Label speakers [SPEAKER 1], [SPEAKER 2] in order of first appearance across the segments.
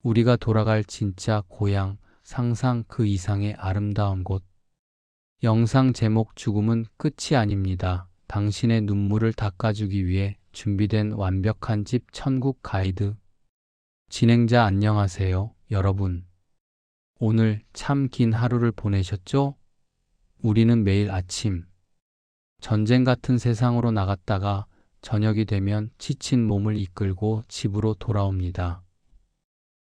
[SPEAKER 1] 우리가 돌아갈 진짜 고향, 상상 그 이상의 아름다운 곳. 영상 제목 죽음은 끝이 아닙니다. 당신의 눈물을 닦아주기 위해 준비된 완벽한 집 천국 가이드. 진행자 안녕하세요, 여러분. 오늘 참 긴 하루를 보내셨죠? 우리는 매일 아침 전쟁 같은 세상으로 나갔다가 저녁이 되면 지친 몸을 이끌고 집으로 돌아옵니다.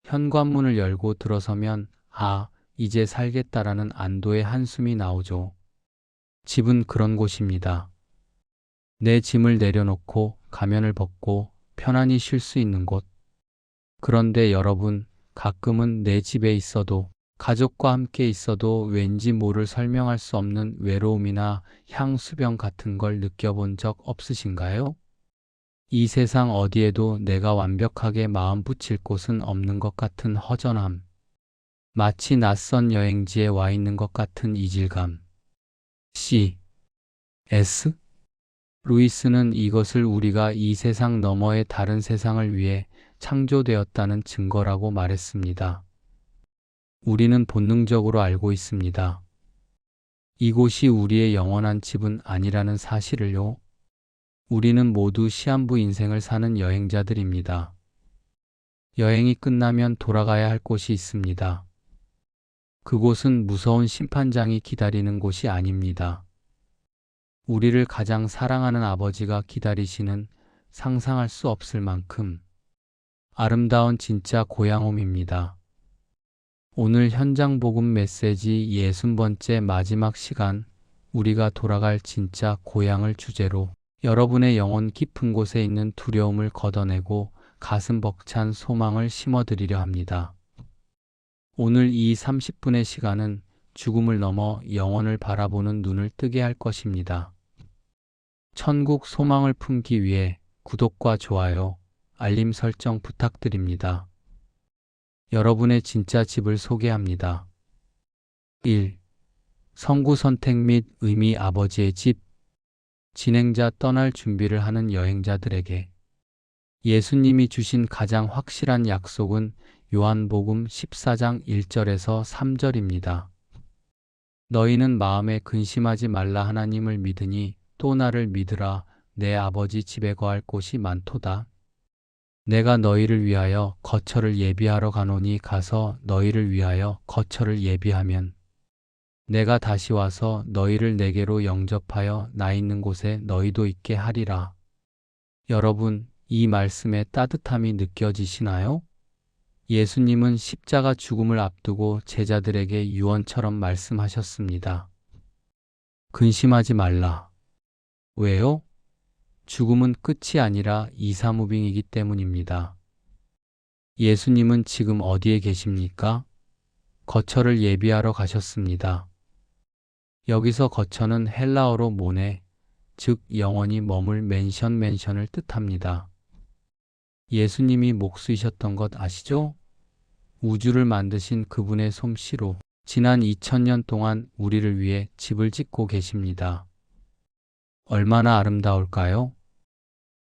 [SPEAKER 1] 현관문을 열고 들어서면 이제 살겠다라는 안도의 한숨이 나오죠. 집은 그런 곳입니다. 내 짐을 내려놓고 가면을 벗고 편안히 쉴 수 있는 곳. 그런데 여러분, 가끔은 내 집에 있어도, 가족과 함께 있어도 왠지 모를 설명할 수 없는 외로움이나 향수병 같은 걸 느껴본 적 없으신가요? 이 세상 어디에도 내가 완벽하게 마음 붙일 곳은 없는 것 같은 허전함. 마치 낯선 여행지에 와 있는 것 같은 이질감. C.S. 루이스는 이것을 우리가 이 세상 너머의 다른 세상을 위해 창조되었다는 증거라고 말했습니다. 우리는 본능적으로 알고 있습니다. 이곳이 우리의 영원한 집은 아니라는 사실을요. 우리는 모두 시한부 인생을 사는 여행자들입니다. 여행이 끝나면 돌아가야 할 곳이 있습니다. 그곳은 무서운 심판장이 기다리는 곳이 아닙니다. 우리를 가장 사랑하는 아버지가 기다리시는 상상할 수 없을 만큼 아름다운 진짜 고향홈입니다. 오늘 현장 복음 메시지 60번째 마지막 시간, 우리가 돌아갈 진짜 고향을 주제로 여러분의 영혼 깊은 곳에 있는 두려움을 걷어내고 가슴 벅찬 소망을 심어드리려 합니다. 오늘 이 30분의 시간은 죽음을 넘어 영원을 바라보는 눈을 뜨게 할 것입니다. 천국 소망을 품기 위해 구독과 좋아요, 알림 설정 부탁드립니다. 여러분의 진짜 집을 소개합니다. 1. 성구 선택 및 의미 아버지의 집. 진행자 떠날 준비를 하는 여행자들에게 예수님이 주신 가장 확실한 약속은 요한복음 14장 1절에서 3절입니다. 너희는 마음에 근심하지 말라 하나님을 믿으니 또 나를 믿으라. 내 아버지 집에 거할 곳이 많도다. 내가 너희를 위하여 거처를 예비하러 가노니 가서 너희를 위하여 거처를 예비하면 내가 다시 와서 너희를 내게로 영접하여 나 있는 곳에 너희도 있게 하리라. 여러분, 이 말씀의 따뜻함이 느껴지시나요? 예수님은 십자가 죽음을 앞두고 제자들에게 유언처럼 말씀하셨습니다. 근심하지 말라. 왜요? 죽음은 끝이 아니라 이사무빙이기 때문입니다. 예수님은 지금 어디에 계십니까? 거처를 예비하러 가셨습니다. 여기서 거처는 헬라어로 모네, 즉 영원히 머물 맨션을 뜻합니다. 예수님이 목수이셨던 것 아시죠? 우주를 만드신 그분의 솜씨로 지난 2000년 동안 우리를 위해 집을 짓고 계십니다. 얼마나 아름다울까요?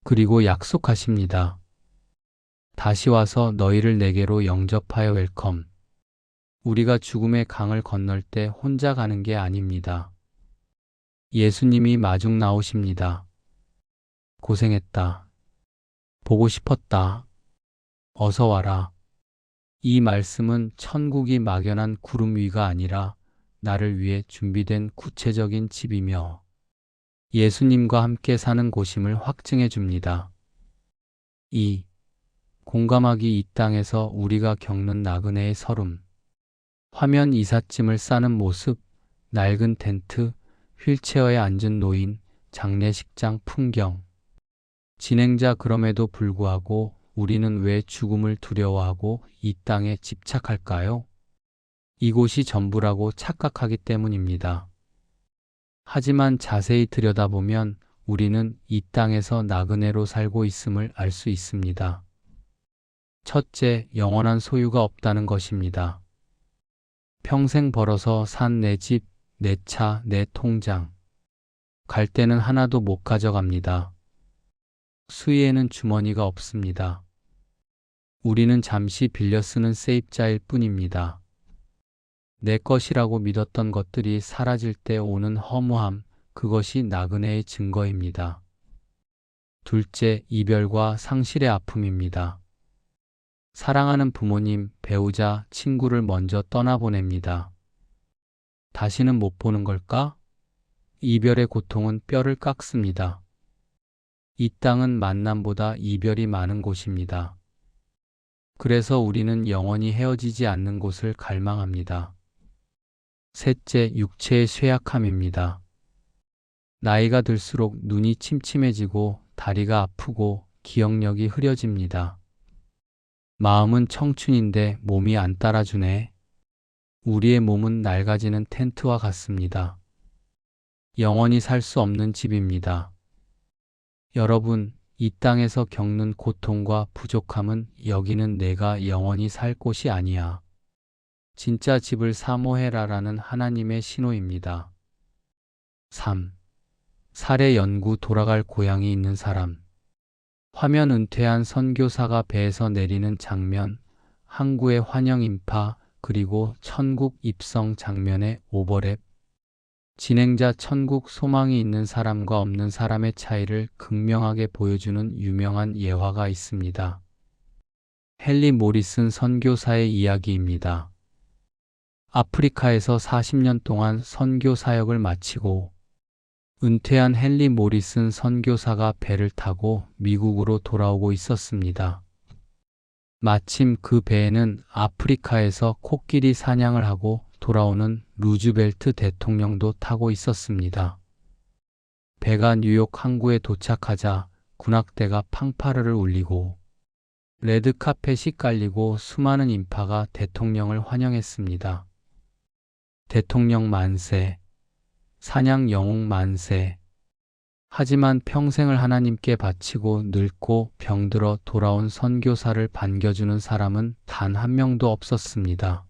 [SPEAKER 1] 그리고 약속하십니다. 다시 와서 너희를 내게로 영접하여 웰컴. 우리가 죽음의 강을 건널 때 혼자 가는 게 아닙니다. 예수님이 마중 나오십니다. 고생했다. 보고 싶었다. 어서 와라. 이 말씀은 천국이 막연한 구름 위가 아니라 나를 위해 준비된 구체적인 집이며 예수님과 함께 사는 곳임을 확증해 줍니다. 2. 공감하기. 이 땅에서 우리가 겪는 나그네의 서름. 화면 이삿짐을 싸는 모습, 낡은 텐트, 휠체어에 앉은 노인, 장례식장 풍경. 진행자 그럼에도 불구하고 우리는 왜 죽음을 두려워하고 이 땅에 집착할까요? 이곳이 전부라고 착각하기 때문입니다. 하지만 자세히 들여다보면 우리는 이 땅에서 나그네로 살고 있음을 알 수 있습니다. 첫째, 영원한 소유가 없다는 것입니다. 평생 벌어서 산 내 집, 내 차, 내 통장. 갈 때는 하나도 못 가져갑니다. 수위에는 주머니가 없습니다. 우리는 잠시 빌려 쓰는 세입자일 뿐입니다. 내 것이라고 믿었던 것들이 사라질 때 오는 허무함, 그것이 나그네의 증거입니다. 둘째, 이별과 상실의 아픔입니다. 사랑하는 부모님, 배우자, 친구를 먼저 떠나보냅니다. 다시는 못 보는 걸까? 이별의 고통은 뼈를 깎습니다. 이 땅은 만남보다 이별이 많은 곳입니다. 그래서 우리는 영원히 헤어지지 않는 곳을 갈망합니다. 셋째, 육체의 쇠약함입니다. 나이가 들수록 눈이 침침해지고 다리가 아프고 기억력이 흐려집니다. 마음은 청춘인데 몸이 안 따라주네. 우리의 몸은 낡아지는 텐트와 같습니다. 영원히 살 수 없는 집입니다. 여러분, 이 땅에서 겪는 고통과 부족함은 여기는 내가 영원히 살 곳이 아니야. 진짜 집을 사모해라라는 하나님의 신호입니다. 3. 살해 연구 돌아갈 고향이 있는 사람. 화면 은퇴한 선교사가 배에서 내리는 장면, 항구의 환영 인파, 그리고 천국 입성 장면의 오버랩. 진행자 천국 소망이 있는 사람과 없는 사람의 차이를 극명하게 보여주는 유명한 예화가 있습니다. 헨리 모리슨 선교사의 이야기입니다. 아프리카에서 40년 동안 선교 사역을 마치고 은퇴한 헨리 모리슨 선교사가 배를 타고 미국으로 돌아오고 있었습니다. 마침 그 배에는 아프리카에서 코끼리 사냥을 하고 돌아오는 루즈벨트 대통령도 타고 있었습니다. 배가 뉴욕 항구에 도착하자 군악대가 팡파르를 울리고 레드카펫이 깔리고 수많은 인파가 대통령을 환영했습니다. 대통령 만세, 사냥 영웅 만세. 하지만 평생을 하나님께 바치고 늙고 병들어 돌아온 선교사를 반겨주는 사람은 단 한 명도 없었습니다.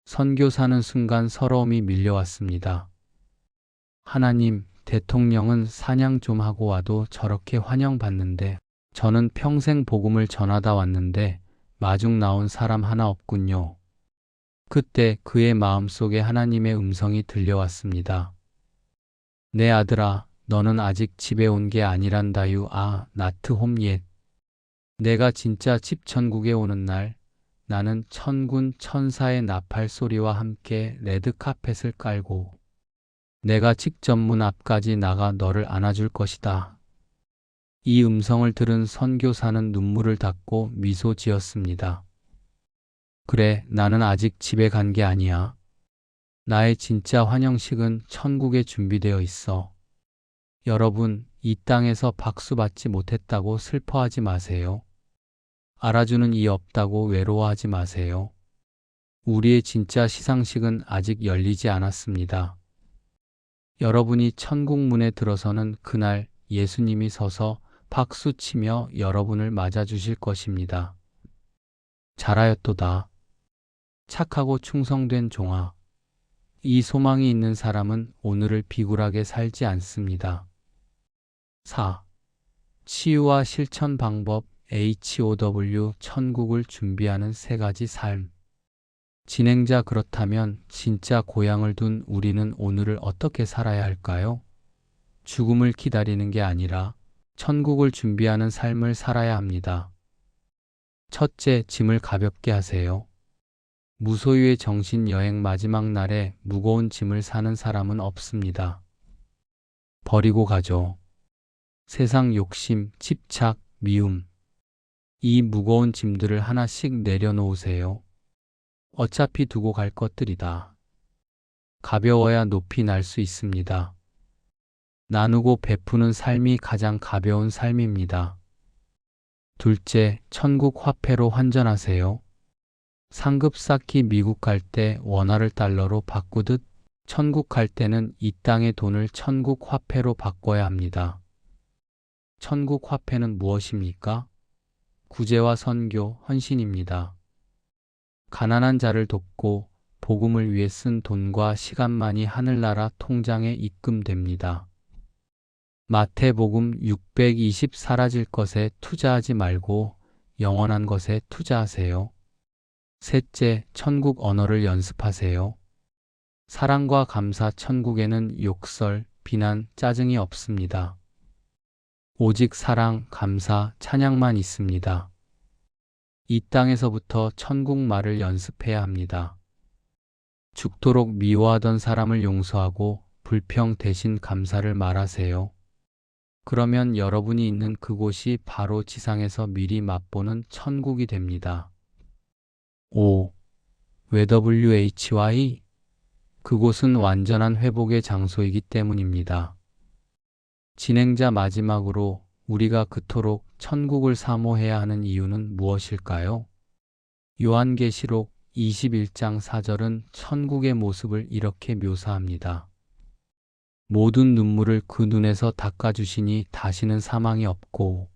[SPEAKER 1] 선교사는 순간 서러움이 밀려왔습니다. 하나님, 대통령은 사냥 좀 하고 와도 저렇게 환영받는데 저는 평생 복음을 전하다 왔는데 마중 나온 사람 하나 없군요. 그때 그의 마음속에 하나님의 음성이 들려왔습니다. 내 아들아, 너는 아직 집에 온 게 아니란다유. 나트 홈 옙. 내가 진짜 집 천국에 오는 날 나는 천군 천사의 나팔 소리와 함께 레드카펫을 깔고 내가 직접 문 앞까지 나가 너를 안아줄 것이다. 이 음성을 들은 선교사는 눈물을 닦고 미소 지었습니다. 그래, 나는 아직 집에 간 게 아니야. 나의 진짜 환영식은 천국에 준비되어 있어. 여러분, 이 땅에서 박수 받지 못했다고 슬퍼하지 마세요. 알아주는 이 없다고 외로워하지 마세요. 우리의 진짜 시상식은 아직 열리지 않았습니다. 여러분이 천국 문에 들어서는 그날 예수님이 서서 박수치며 여러분을 맞아주실 것입니다. 잘하였도다. 착하고 충성된 종아. 이 소망이 있는 사람은 오늘을 비굴하게 살지 않습니다. 4. 치유와 실천 방법 HOW 천국을 준비하는 3가지 삶. 진행자, 그렇다면 진짜 고향을 둔 우리는 오늘을 어떻게 살아야 할까요? 죽음을 기다리는 게 아니라 천국을 준비하는 삶을 살아야 합니다. 첫째, 짐을 가볍게 하세요. 무소유의 정신 여행 마지막 날에 무거운 짐을 사는 사람은 없습니다. 버리고 가죠. 세상 욕심, 집착, 미움. 이 무거운 짐들을 하나씩 내려놓으세요. 어차피 두고 갈 것들이다. 가벼워야 높이 날 수 있습니다. 나누고 베푸는 삶이 가장 가벼운 삶입니다. 둘째, 천국 화폐로 환전하세요. 상급 쌓기 미국 갈 때 원화를 달러로 바꾸듯 천국 갈 때는 이 땅의 돈을 천국 화폐로 바꿔야 합니다. 천국 화폐는 무엇입니까? 구제와 선교, 헌신입니다. 가난한 자를 돕고 복음을 위해 쓴 돈과 시간만이 하늘나라 통장에 입금됩니다. 마태복음 620 사라질 것에 투자하지 말고 영원한 것에 투자하세요. 셋째, 천국 언어를 연습하세요. 사랑과 감사 천국에는 욕설, 비난, 짜증이 없습니다. 오직 사랑, 감사, 찬양만 있습니다. 이 땅에서부터 천국 말을 연습해야 합니다. 죽도록 미워하던 사람을 용서하고 불평 대신 감사를 말하세요. 그러면 여러분이 있는 그곳이 바로 지상에서 미리 맛보는 천국이 됩니다. 5. 왜 WHY? 그곳은 완전한 회복의 장소이기 때문입니다. 진행자, 마지막으로 우리가 그토록 천국을 사모해야 하는 이유는 무엇일까요? 요한계시록 21장 4절은 천국의 모습을 이렇게 묘사합니다. 모든 눈물을 그 눈에서 닦아주시니 다시는 사망이 없고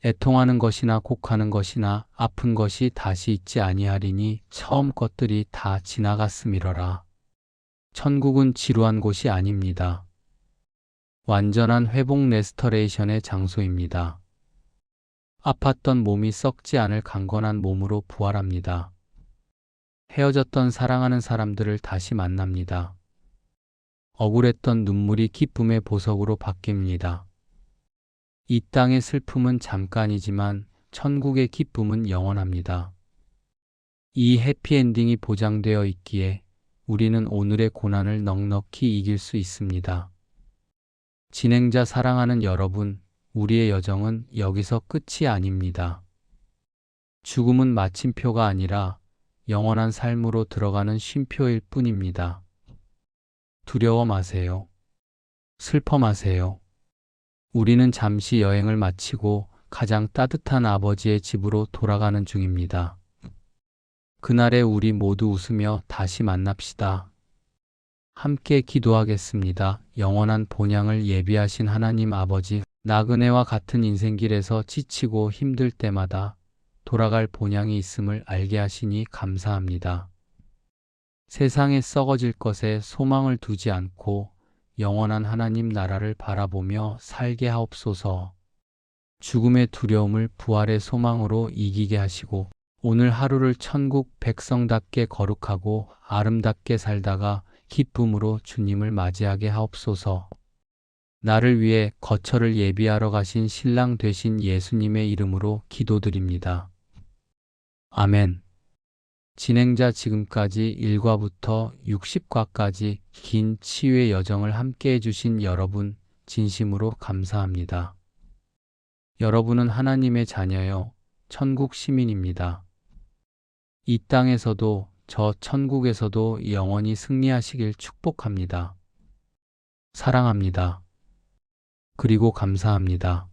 [SPEAKER 1] 애통하는 것이나 곡하는 것이나 아픈 것이 다시 있지 아니하리니 처음 것들이 다 지나갔음이러라. 천국은 지루한 곳이 아닙니다. 완전한 회복 레스터레이션의 장소입니다. 아팠던 몸이 썩지 않을 강건한 몸으로 부활합니다. 헤어졌던 사랑하는 사람들을 다시 만납니다. 억울했던 눈물이 기쁨의 보석으로 바뀝니다. 이 땅의 슬픔은 잠깐이지만 천국의 기쁨은 영원합니다. 이 해피엔딩이 보장되어 있기에 우리는 오늘의 고난을 넉넉히 이길 수 있습니다. 진행자, 사랑하는 여러분, 우리의 여정은 여기서 끝이 아닙니다. 죽음은 마침표가 아니라 영원한 삶으로 들어가는 쉼표일 뿐입니다. 두려워 마세요. 슬퍼 마세요. 우리는 잠시 여행을 마치고 가장 따뜻한 아버지의 집으로 돌아가는 중입니다. 그날에 우리 모두 웃으며 다시 만납시다. 함께 기도하겠습니다. 영원한 본향을 예비하신 하나님 아버지, 나그네와 같은 인생길에서 지치고 힘들 때마다 돌아갈 본향이 있음을 알게 하시니 감사합니다. 세상에 썩어질 것에 소망을 두지 않고 영원한 하나님 나라를 바라보며 살게 하옵소서. 죽음의 두려움을 부활의 소망으로 이기게 하시고 오늘 하루를 천국 백성답게 거룩하고 아름답게 살다가 기쁨으로 주님을 맞이하게 하옵소서. 나를 위해 거처를 예비하러 가신 신랑 되신 예수님의 이름으로 기도드립니다. 아멘. 진행자, 지금까지 1과부터 60과까지 긴 치유의 여정을 함께 해주신 여러분 진심으로 감사합니다. 여러분은 하나님의 자녀여 천국 시민입니다. 이 땅에서도 저 천국에서도 영원히 승리하시길 축복합니다. 사랑합니다. 그리고 감사합니다.